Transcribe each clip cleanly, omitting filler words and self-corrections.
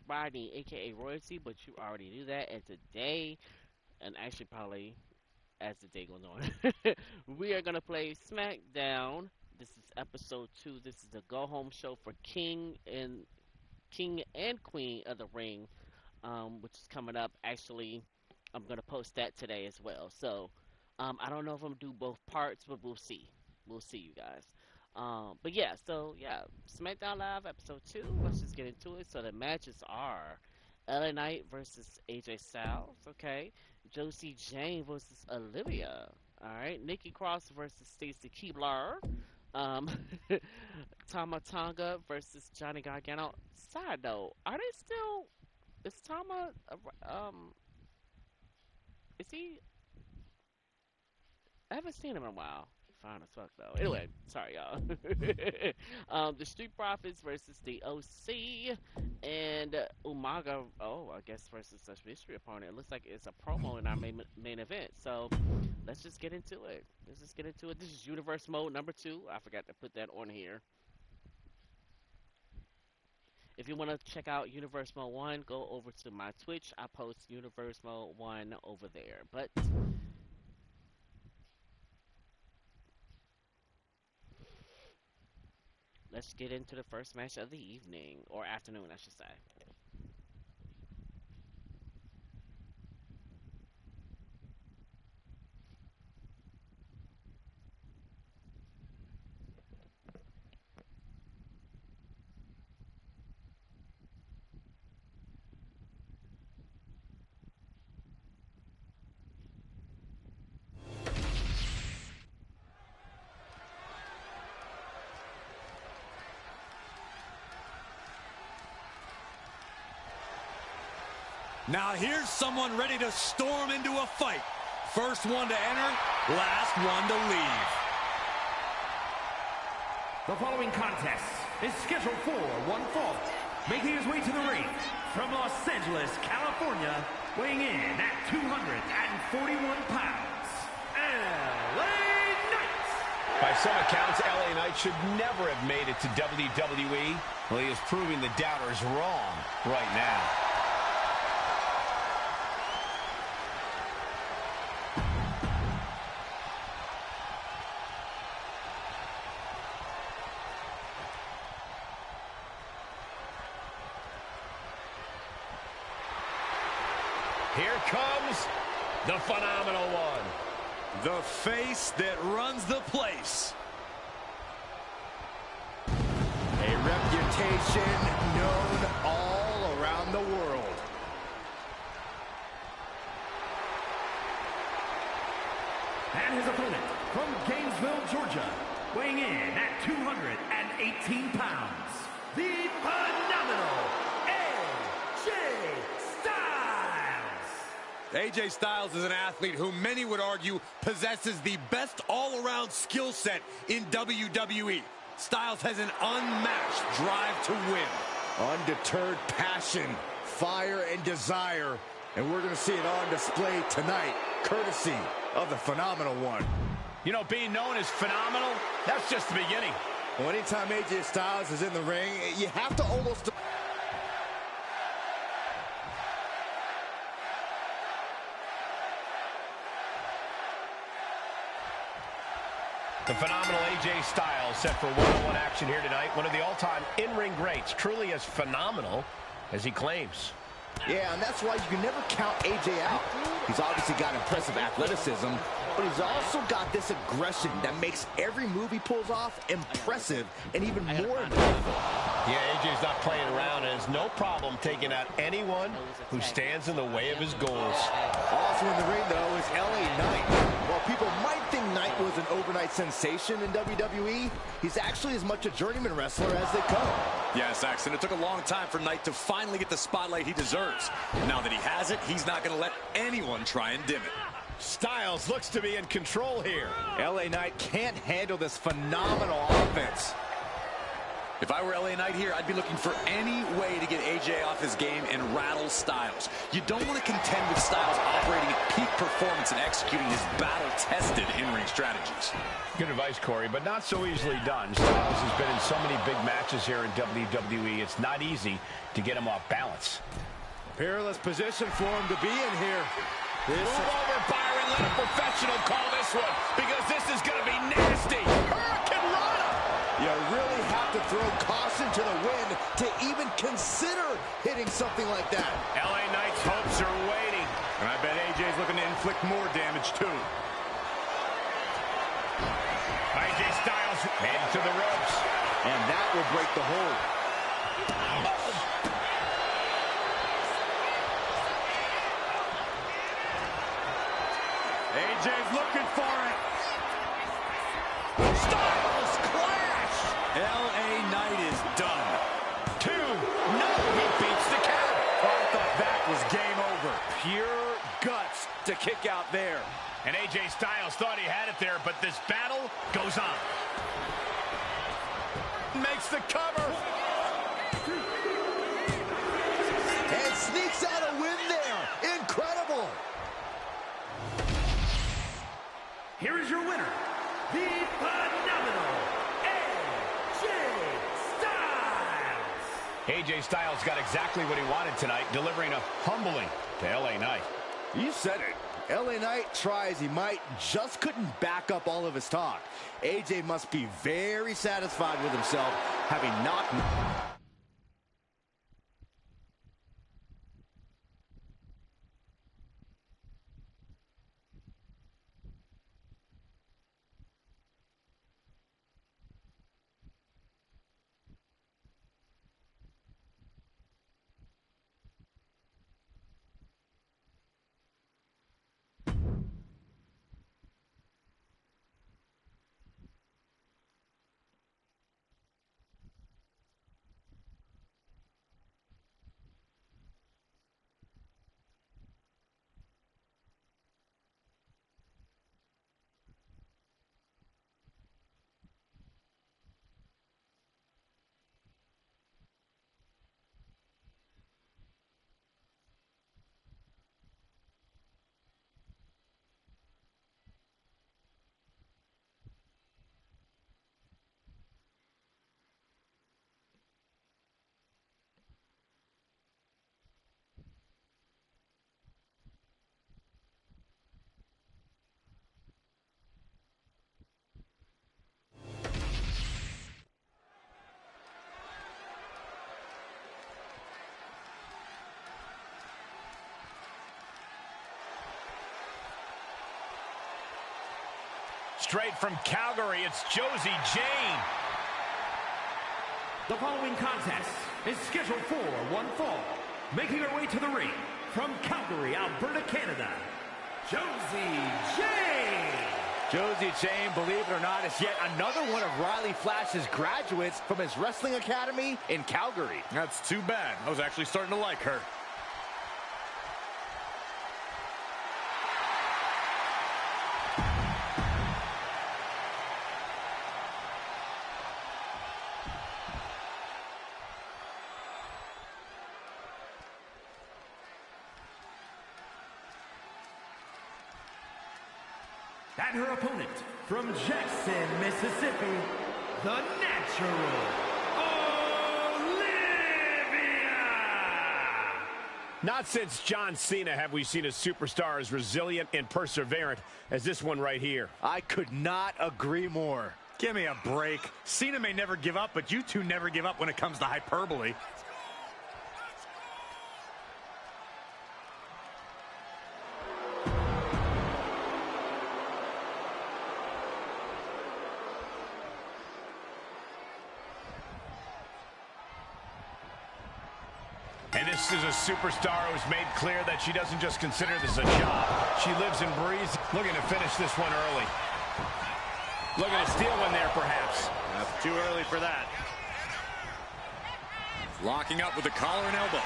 Rodney, aka Royalty, but you already knew that. And today, and actually probably as the day goes on, we are gonna play SmackDown. This is episode 2. This is the go home show for King and Queen of the Ring, which is coming up. Actually, I'm gonna post that today as well. So I don't know if I'm gonna do both parts, but we'll see. We'll see, you guys. But yeah, so yeah, SmackDown Live episode 2. Let's just get into it. So the matches are LA Knight versus AJ Styles. Okay, Josie Jane versus Olivia. All right, Nikki Cross versus Stacy Keibler. Um, Tama Tonga versus Johnny Gargano. Side note, are they still? Is Tama? Is he? I haven't seen him in a while. Fine as fuck though. Anyway, sorry y'all. The Street Profits versus the OC and Umaga. Oh, I guess versus a mystery opponent. It looks like it's a promo in our main event. So let's just get into it. This is Universe Mode number 2. I forgot to put that on here. If you want to check out Universe Mode 1, go over to my Twitch. I post Universe Mode 1 over there. But let's get into the first match of the evening, or afternoon, I should say. Now here's someone ready to storm into a fight. First one to enter, last one to leave. The following contest is scheduled for one fall. Making his way to the ring from Los Angeles, California, weighing in at 241 pounds, LA Knight. By some accounts, LA Knight should never have made it to WWE. Well, he is proving the doubters wrong right now. Here comes the Phenomenal One. The face that runs the place. A reputation known all around the world. And his opponent from Gainesville, Georgia, weighing in at 218 pounds, the Phenomenal AJ Styles. AJ Styles is an athlete who many would argue possesses the best all-around skill set in WWE. Styles has an unmatched drive to win. Undeterred passion, fire, and desire. And we're going to see it on display tonight, courtesy of the Phenomenal One. You know, being known as phenomenal, that's just the beginning. Well, anytime AJ Styles is in the ring, you have to almost... The phenomenal AJ Styles set for one-on-one action here tonight. One of the all-time in-ring greats, truly as phenomenal as he claims. Yeah, and that's why you can never count AJ out. He's obviously got impressive athleticism, but he's also got this aggression that makes every move he pulls off impressive and even more impactful. Yeah, AJ's not playing around and has no problem taking out anyone who stands in the way of his goals. Also in the ring, though, is LA Knight. While people might think Knight was an overnight sensation in WWE, he's actually as much a journeyman wrestler as they come. Yes, Axton, it took a long time for Knight to finally get the spotlight he deserves. Now that he has it, he's not going to let anyone try and dim it. Styles looks to be in control here. LA Knight can't handle this phenomenal offense. If I were LA Knight here, I'd be looking for any way to get AJ off his game and rattle Styles. You don't want to contend with Styles operating at peak performance and executing his battle-tested in-ring strategies. Good advice, Corey, but not so easily done. Styles has been in so many big matches here in WWE. It's not easy to get him off balance. Peerless position for him to be in here. Move over, Byron. Let a professional call this one, because this is going to be nasty. Hurricane Rana! You really have to throw caution to the wind to even consider hitting something like that. LA Knight's hopes are waiting. And I bet AJ's looking to inflict more damage, too. AJ Styles heading to the ropes. And that will break the hold. AJ's looking for it. Styles clash! LA Knight is done. 2. No, he beats the count. Oh, I thought that was game over. Pure guts to kick out there. And AJ Styles thought he had it there, but this battle goes on. Makes the cover. And sneaks out a win there. Incredible. Here is your winner, the phenomenal AJ Styles. AJ Styles got exactly what he wanted tonight, delivering a humbling to LA Knight. You said it. LA Knight try as he might, just couldn't back up all of his talk. AJ must be very satisfied with himself, having knocked... Straight from Calgary, it's Josie Jane. The following contest is scheduled for one fall. Making her way to the ring from Calgary, Alberta, Canada, Josie Jane. Josie Jane, believe it or not, is yet another one of Riley Flash's graduates from his wrestling academy in Calgary. That's too bad. I was actually starting to like her. And her opponent from Jackson, Mississippi, the Natural, Olivia. Not since John Cena have we seen a superstar as resilient and perseverant as this one right here. I could not agree more. Give me a break. Cena may never give up, but you two never give up when it comes to hyperbole. And this is a superstar who's made clear that she doesn't just consider this a job. She lives and breathes, looking to finish this one early. Looking to steal one there, perhaps. That's too early for that. Locking up with the collar and elbow.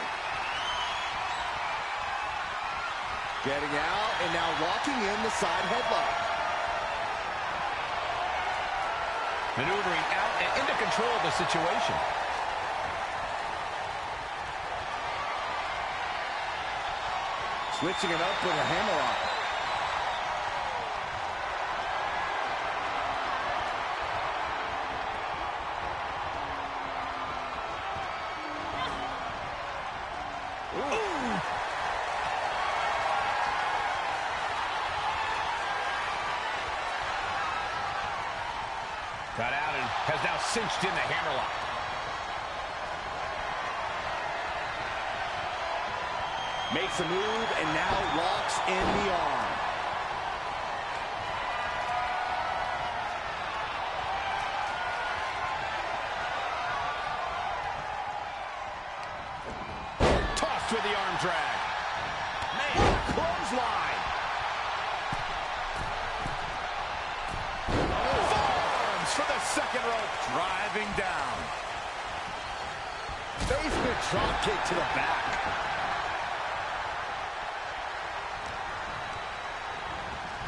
Getting out and now locking in the side headlock. Maneuvering out and into control of the situation. Switching it up with a hammerlock. Got out and has now cinched in the hammerlock. Makes a move and now locks in the arm. Tossed with the arm drag. Man, clothesline. Forearms for the second rope. Driving down. Basement drop kick to the back.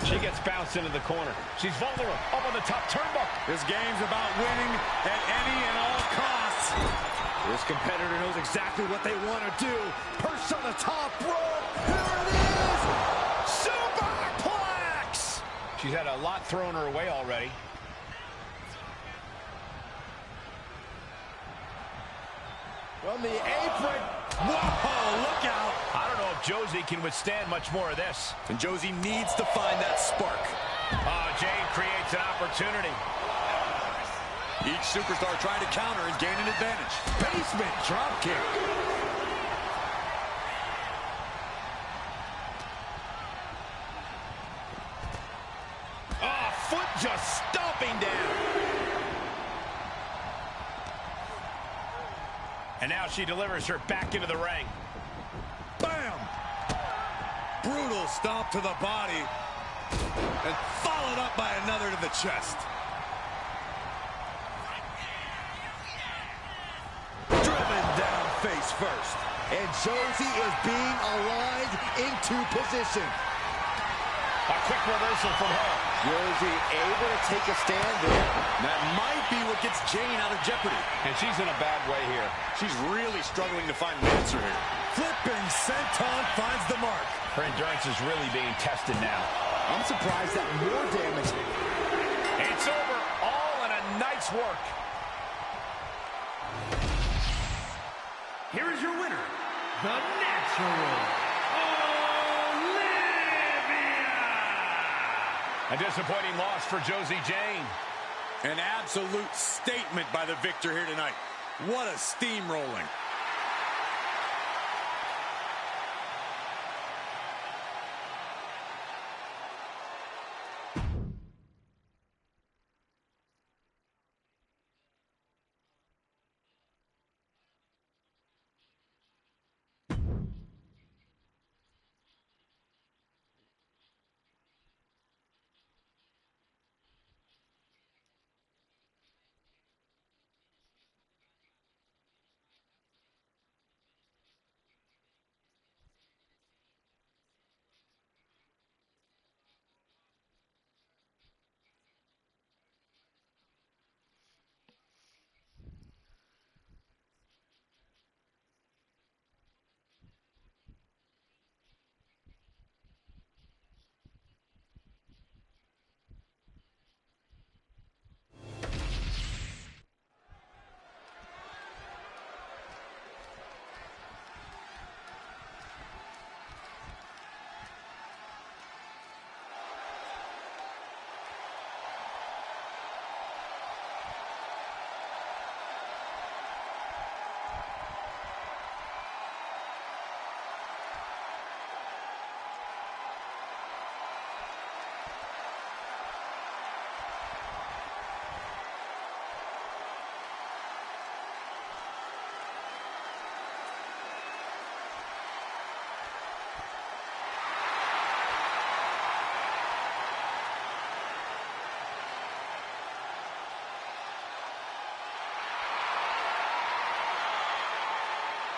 She gets bounced into the corner. She's vulnerable up on the top turnbuckle. This game's about winning at any and all costs. This competitor knows exactly what they want to do. Perched on the top rope. Here it is. Superplex. She's had a lot thrown her way already. From the apron. Whoa, look out. I don't know if Josie can withstand much more of this. And Josie needs to find that spark. Jane creates an opportunity. Each superstar trying to counter and gain an advantage. Basement drop kick. Foot just stomping down. And now she delivers her back into the ring. Bam! Brutal stomp to the body. And followed up by another to the chest. Driven down face first. And Josie is being aligned into position. A quick reversal from her. Josie able to take a stand there. That might be what gets Jane out of jeopardy. And she's in a bad way here. She's really struggling to find an answer here. Flipping senton finds the mark. Her endurance is really being tested now. I'm surprised that more damage. It's over. All in a night's work. Here is your winner, the Natural. A disappointing loss for Josie Jane. An absolute statement by the victor here tonight. What a steamrolling.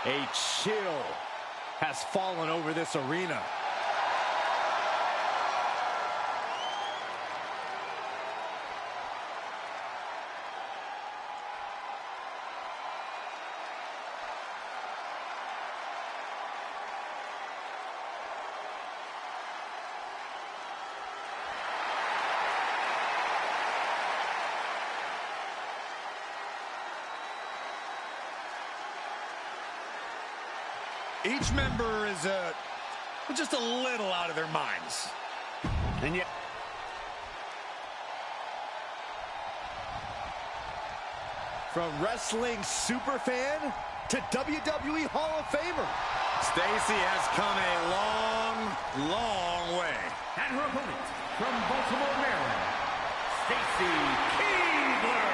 A chill has fallen over this arena. Each member is just a little out of their minds. And yet, from wrestling superfan to WWE Hall of Famer, Stacy has come a long, long way. And her opponent, from Baltimore, Maryland, Stacy Keibler.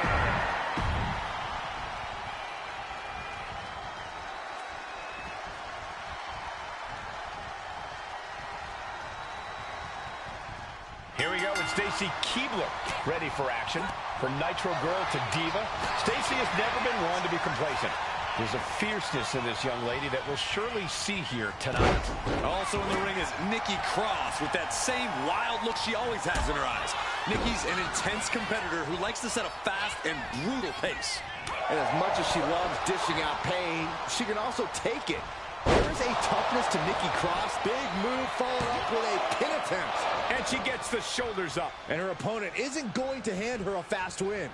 here we go with Stacy Keibler, ready for action. From Nitro Girl to Diva, Stacy has never been one to be complacent. There's a fierceness in this young lady that we'll surely see here tonight. Also in the ring is Nikki Cross with that same wild look she always has in her eyes. Nikki's an intense competitor who likes to set a fast and brutal pace. and as much as she loves dishing out pain, she can also take it. There's a toughness to Nikki Cross. Big move followed up with a pin attempt. And she gets the shoulders up. And her opponent isn't going to hand her a fast win.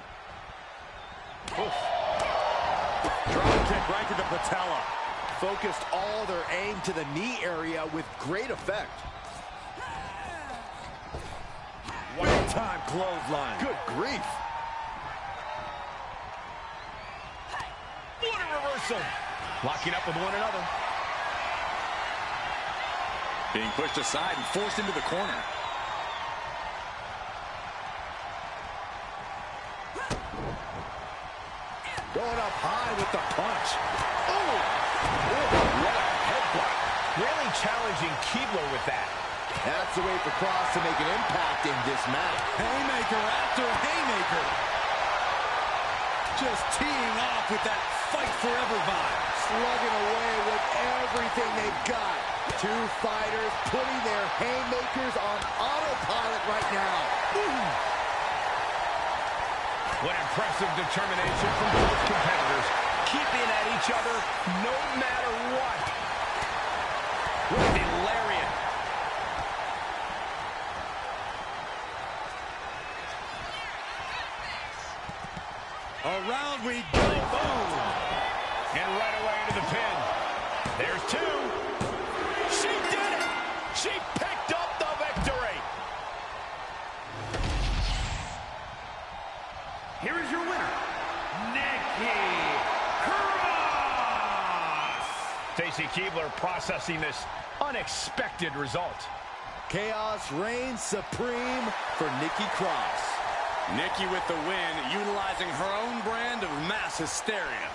Drop kick right to the patella. Focused all their aim to the knee area with great effect. Big time clothesline. Good grief. What a reversal. Locking up with one another. Being pushed aside and forced into the corner. Going up high with the punch. Oh! What a headbutt. Really challenging Keibler with that. That's the way for Cross to make an impact in this match. Haymaker after haymaker. Just teeing off with that fight forever vibe. Slugging away with everything they've got. Two fighters putting their haymakers on autopilot right now. What impressive determination from both competitors. Keeping at each other no matter what. With the lariat. Around we go. Boom. And right away into the pin. There's two. She did it. She picked up the victory. Here is your winner, Nikki Cross. Stacy Keibler processing this unexpected result. Chaos reigns supreme for Nikki Cross. Nikki with the win, utilizing her own brand of mass hysteria.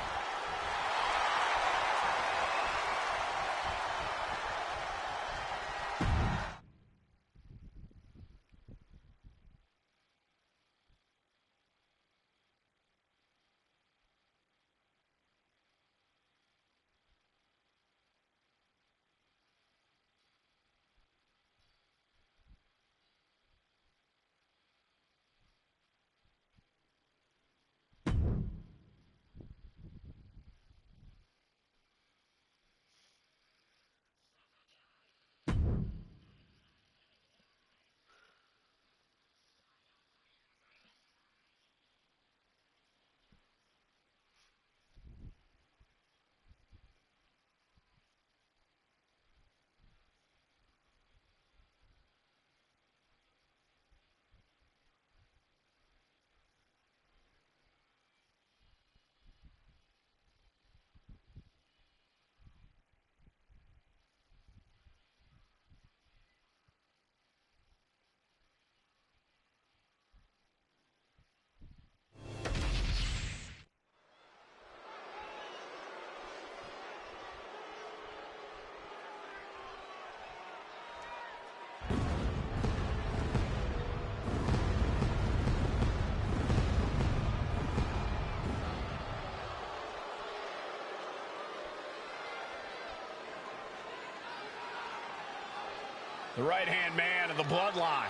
The right-hand man of the bloodline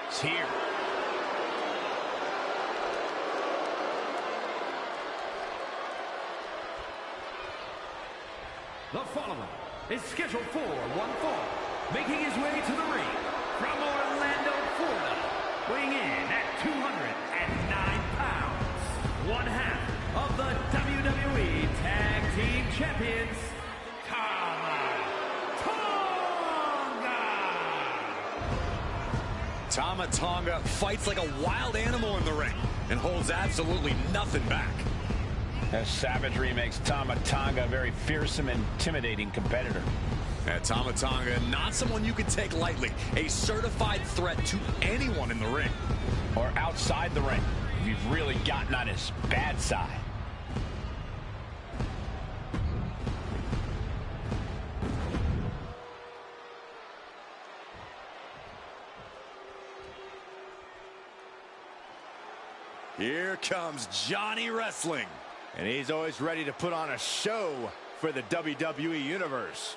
is here. The following is scheduled for one fall, making his way to the ring from Orlando, Florida, weighing in at 209 pounds, one half of the WWE Tag Team Champions, Thomas. Tama Tonga fights like a wild animal in the ring and holds absolutely nothing back. That savagery makes Tama Tonga a very fearsome and intimidating competitor. Tama Tonga, not someone you can take lightly. A certified threat to anyone in the ring. Or outside the ring, if you've really gotten on his bad side. Here comes Johnny Wrestling. And he's always ready to put on a show for the WWE Universe.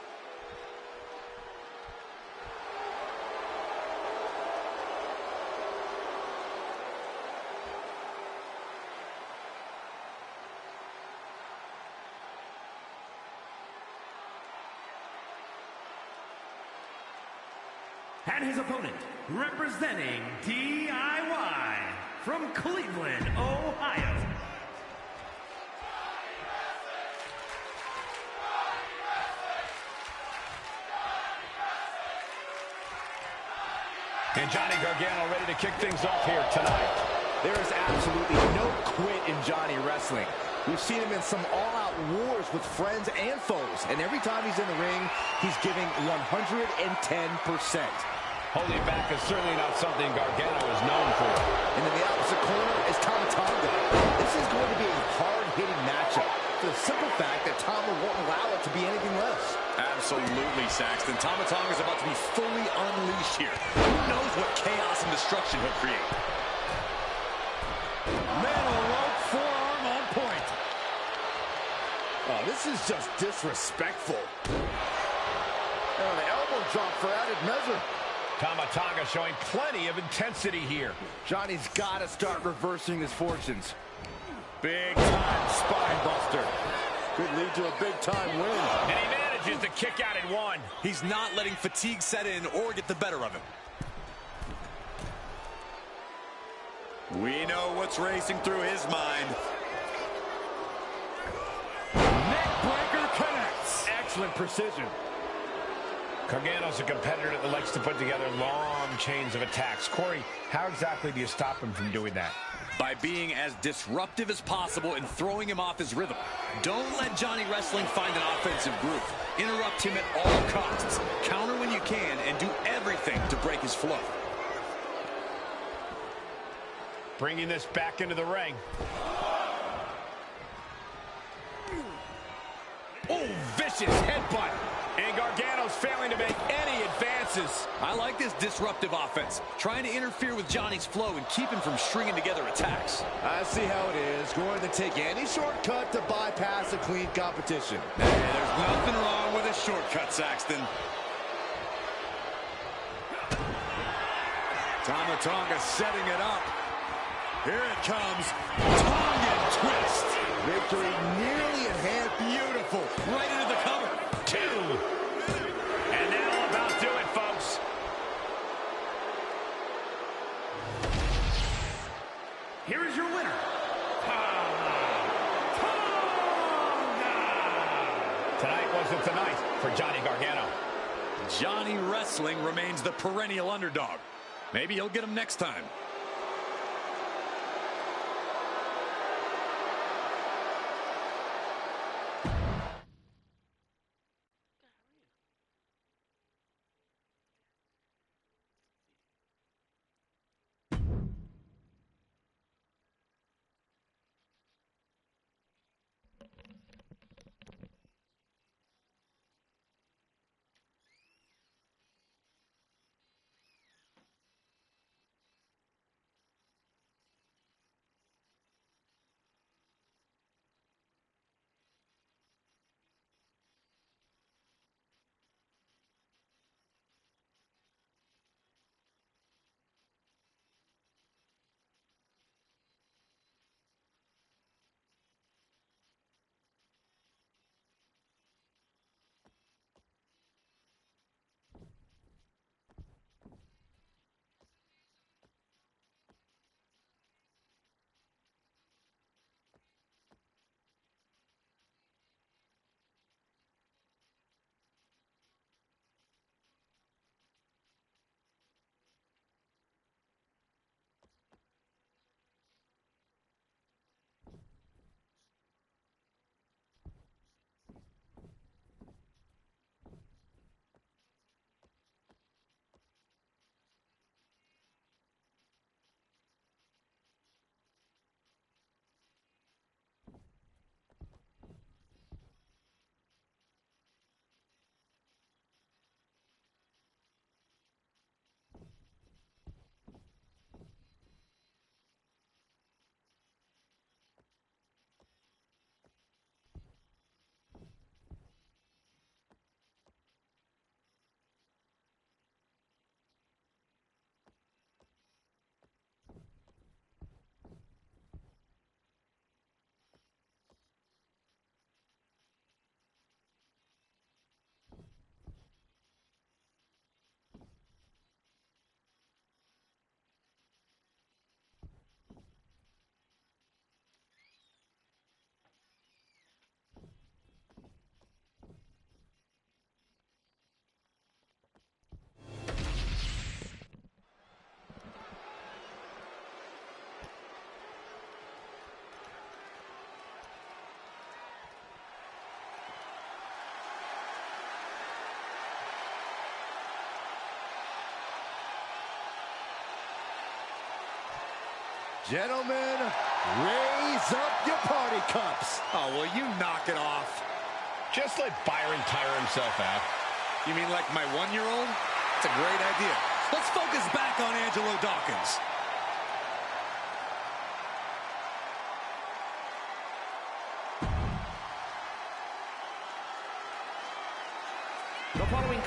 And his opponent, representing DIY from Cleveland, Ohio. And Johnny Gargano ready to kick things off here tonight. There is absolutely no quit in Johnny Wrestling. We've seen him in some all-out wars with friends and foes, and every time he's in the ring, he's giving 110%. Holding back is certainly not something Gargano is known for. And in the opposite corner is Tama Tonga. This is going to be a hard-hitting matchup for the simple fact that Tama won't allow it to be anything less. Absolutely, Saxton. Tama Tonga is about to be fully unleashed here. Who knows what chaos and destruction he'll create? Middle rope forearm on point. Oh, this is just disrespectful. And the elbow drop for added measure. Tama Tonga showing plenty of intensity here. Johnny's got to start reversing his fortunes. Big-time spine buster. Could lead to a big-time win. And he manages to kick out at one. He's not letting fatigue set in or get the better of him. We know what's racing through his mind. Neckbreaker connects. Excellent precision. Gargano's a competitor that likes to put together long chains of attacks. Corey, how exactly do you stop him from doing that? By being as disruptive as possible and throwing him off his rhythm. Don't let Johnny Wrestling find an offensive groove. Interrupt him at all costs. Counter when you can and do everything to break his flow. Bringing this back into the ring. Oh, vicious headbutt. And Gargano's failing to make any advances. I like this disruptive offense. Trying to interfere with Johnny's flow and keep him from stringing together attacks. I see how it is. Going to take any shortcut to bypass a clean competition. Hey, there's nothing wrong with a shortcut, Saxton. Tama Tonga setting it up. Here it comes. Tongan twist. Victory nearly in hand. Beautiful. Right into the cover. Two. And that'll about do it, folks. Here is your winner, Tonight wasn't the night for Johnny Gargano. Johnny Wrestling remains the perennial underdog. Maybe he'll get him next time. Gentlemen, raise up your party cups. Oh, will you knock it off? Just let Byron tire himself out. You mean like my 1-year-old? It's a great idea. Let's focus back on Angelo Dawkins. The following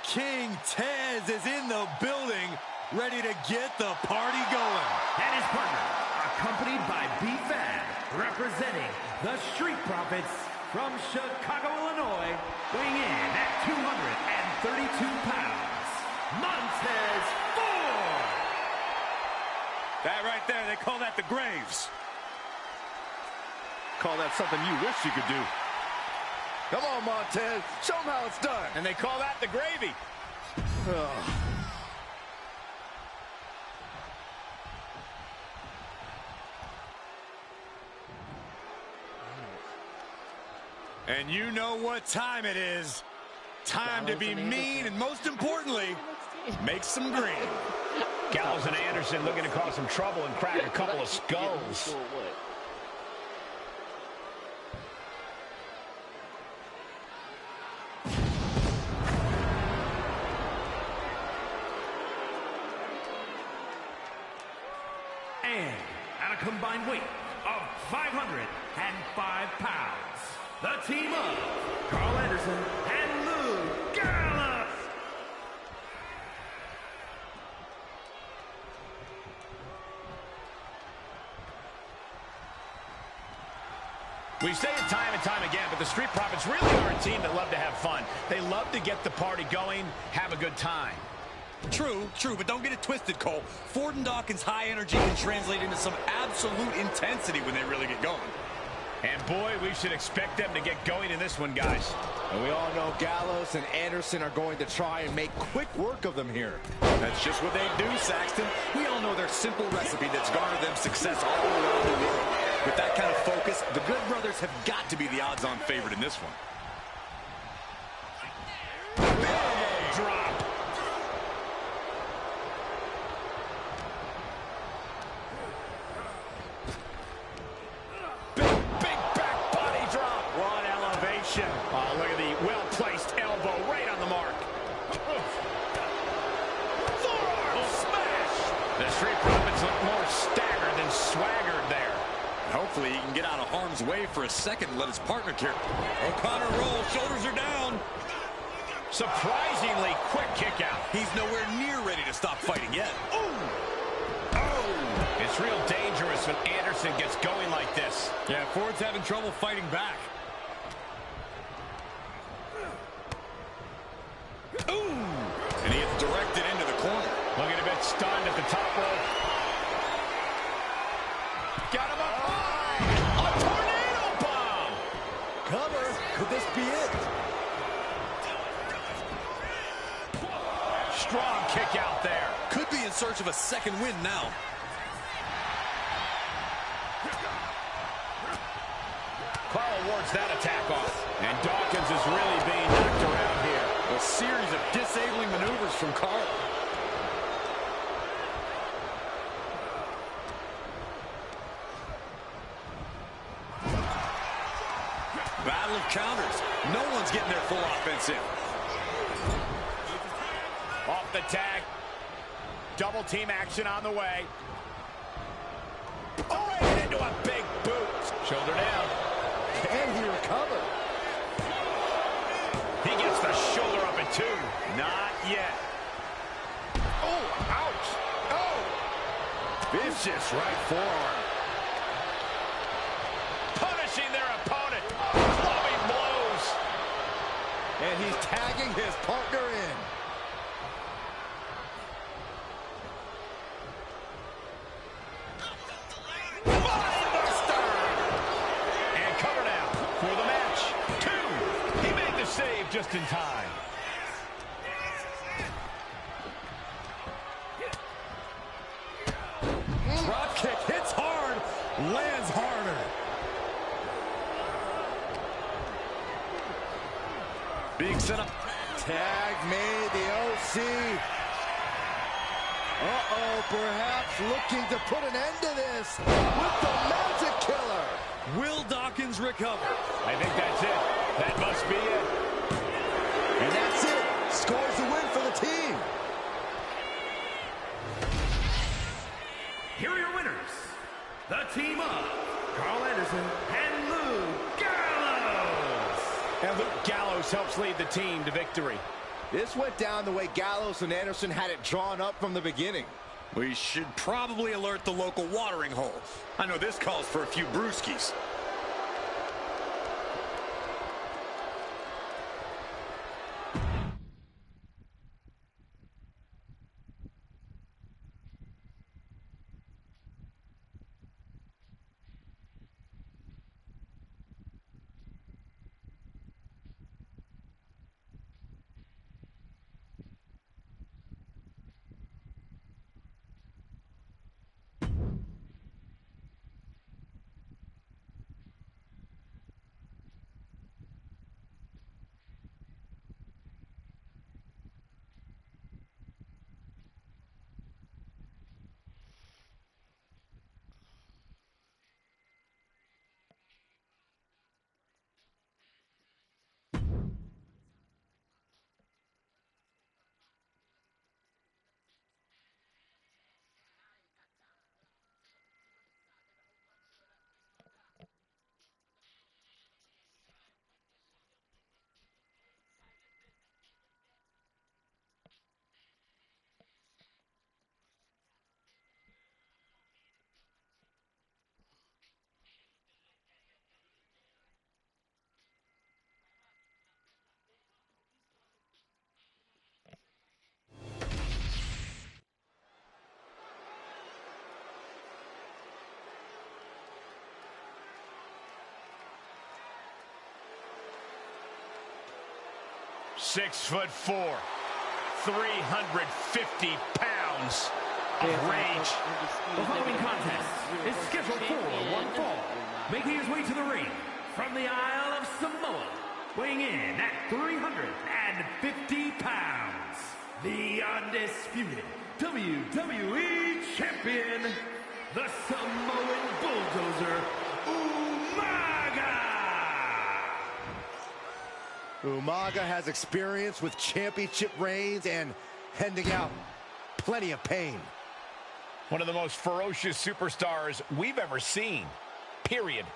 King Tez is in the building, ready to get the party going. and his partner, accompanied by B-Fab, representing the Street Profits from Chicago, Illinois, weighing in at 232 pounds, Montez Ford. That right there, they call that the Graves. Call that something you wish you could do. Come on, Montez. Show them how it's done. And they call that the gravy. And you know what time it is. Time to be mean and, most importantly, make some green. Gallows and Anderson looking to cause some trouble and crack a couple of skulls. And at a combined weight of 505 pounds, the team of Carl Anderson and Lou Gallows. We say it time and time again, but the Street Profits really are a team that love to have fun. They love to get the party going, have a good time. True, but don't get it twisted, Cole. Ford and Dawkins' high energy can translate into some absolute intensity when they really get going. And boy, we should expect them to get going in this one, guys. And we all know Gallows and Anderson are going to try and make quick work of them here. That's just what they do, Saxton. We all know their simple recipe that's garnered them success all around the world. With that kind of focus, the Good Brothers have got to be the odds-on favorite in this one. Elbow drop. Big back body drop. What elevation. Oh, look at the well-placed elbow right on the mark. Forearm smash. The Street Profits look more staggered than swaggered there. Hopefully he can get out of harm's way for a second and let his partner care. O'Connor rolls, shoulders are down. Surprisingly quick kick out. He's nowhere near ready to stop fighting yet. Oh! It's real dangerous when Anderson gets going like this. Yeah, Ford's having trouble fighting back. Ooh! And he gets directed into the corner. Looking a bit stunned at the top rope. Got him up high! A tornado bomb! Cover. Could this be it? Strong kick out there. Could be in search of a second win now. Carl wards that attack off. And Dawkins is really being knocked around here. A series of disabling maneuvers from Carl. Battle of counters. No one's getting their full offense in. Off the tag. Double team action on the way. Oh, right into a big boot. Shoulder down. Can he recover? He gets the shoulder up at 2. Not yet. Oh, ouch. Oh. Vicious right forearm. Punishing their opponent. Clubbing blows. And he's tagging his partner in. And cover now for the match. 2. He made the save just in time. Drop kick hits hard, lands harder. Being set up. Tag made, the OC. Uh-oh, perhaps looking to put an end to this with the Magic Killer. Will Dawkins recover? I think that's it. That must be it. And that's it. Scores the win for the team. Here are your winners. The team of Carl Anderson and Lou Gallows. And Luke Gallows helps lead the team to victory. This went down the way Gallows and Anderson had it drawn up from the beginning. We should probably alert the local watering hole. I know this calls for a few brewskis. .6'4", 350 pounds of rage. The following contest is scheduled for one fall. Making his way to the ring from the Isle of Samoa, weighing in at 350 pounds, the undisputed WWE Champion, the Samoan Bulldozer, Umaga! Umaga has experience with championship reigns and handing out plenty of pain. One of the most ferocious superstars we've ever seen, period.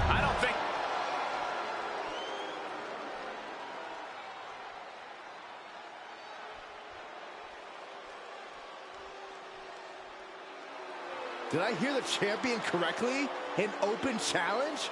I don't think... Did I hear the champion correctly? An open challenge?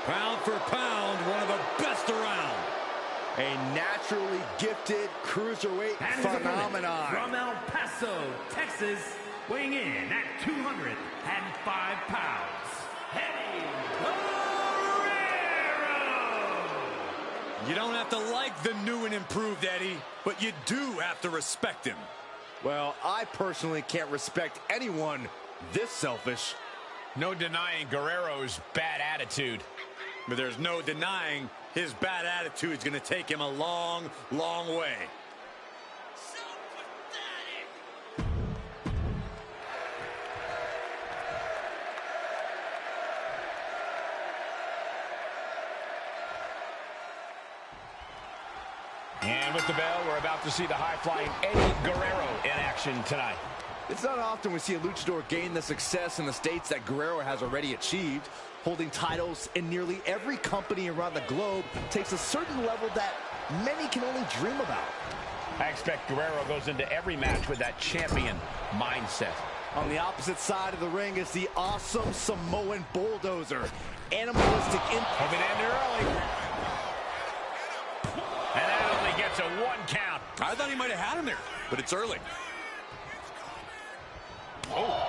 Pound for pound, one of the best around. A naturally gifted cruiserweight And his opponent phenomenon. from El Paso, Texas, weighing in at 205 pounds, Eddie Guerrero! You don't have to like the new and improved Eddie, but you do have to respect him. Well, I personally can't respect anyone this selfish. No denying Guerrero's bad attitude. But there's no denying his bad attitude is going to take him a long, long way. So pathetic. And with the bell, we're about to see the high-flying Eddie Guerrero in action tonight. It's not often we see a luchador gain the success in the States that Guerrero has already achieved. Holding titles in nearly every company around the globe takes a certain level that many can only dream about. I expect Guerrero goes into every match with that champion mindset. On the opposite side of the ring is the awesome Samoan Bulldozer. animalistic impact. Hope it ended early. And that only gets a 1 count. I thought he might have had him there, but it's early. Oh.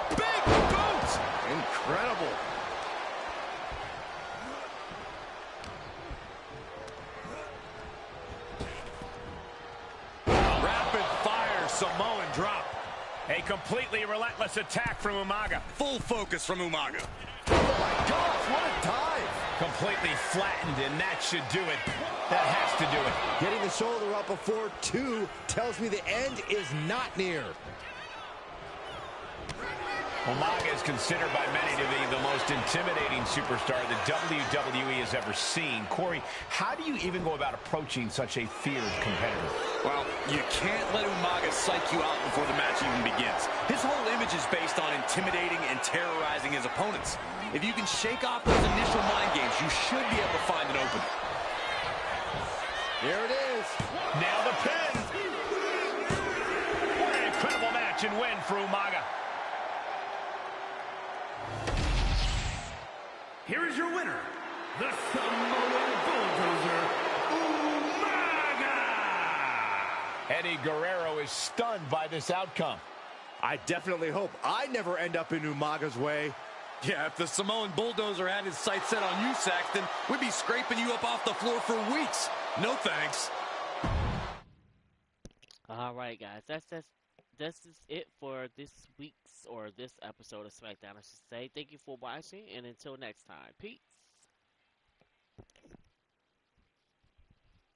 Big boots! Incredible. Rapid fire Samoan drop. A completely relentless attack from Umaga. Full focus from Umaga. Oh my gosh, what a dive. Completely flattened, and that should do it. That has to do it. Getting the shoulder up before 2 tells me the end is not near. Umaga is considered by many to be the most intimidating superstar that WWE has ever seen. Corey, how do you even go about approaching such a fierce competitor? Well, you can't let Umaga psych you out before the match even begins. His whole image is based on intimidating and terrorizing his opponents. If you can shake off those initial mind games, you should be able to find an opening. Here it is. Now the pin. What an incredible match and win for Umaga. Here is your winner, the Samoan Bulldozer, Umaga! Eddie Guerrero is stunned by this outcome. I definitely hope I never end up in Umaga's way. Yeah, if the Samoan Bulldozer had his sights set on you, Saxton, we'd be scraping you up off the floor for weeks. No thanks. All right, guys. That's is it for this week's or this episode of SmackDown, I should say. Thank you for watching, and until next time, peace.